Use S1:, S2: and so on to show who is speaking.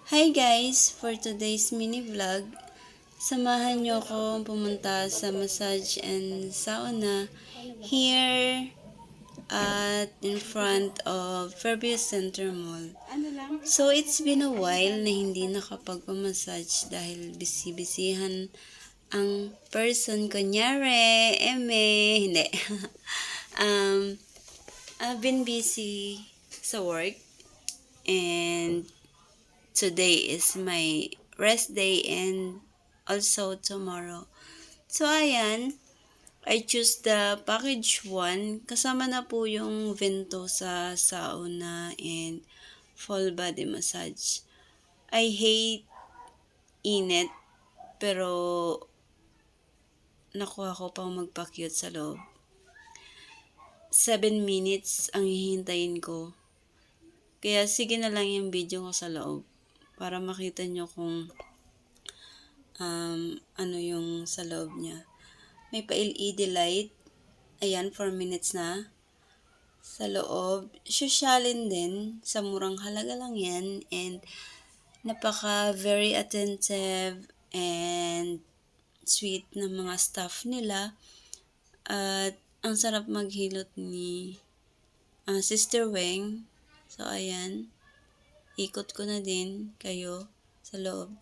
S1: Hi guys! For today's mini vlog, samahan nyo akong pumunta sa massage and sauna here at in front of Fairview Center Mall. So it's been a while na hindi nakapagpamassage dahil busy-busyhan ang person. Kunyari, hindi. um, I've been busy sa work and today is my rest day and also tomorrow. So, ayan, I choose the package 1. Kasama na po yung Vento sa sauna and full body massage. I hate init, pero nakuha ko pang magpa-cute sa loob. 7 minutes ang hihintayin ko. Kaya sige na lang yung video ko sa loob para makita nyo kung ano yung sa loob niya. May pa-LED light. Ayan, 4 minutes na. Sa loob. Sosyalin din. Sa murang halaga lang yan. And very attentive and sweet na mga staff nila. At ang sarap maghilot ni Sister Weng. So, ayan. Ikot ko na din kayo sa loob.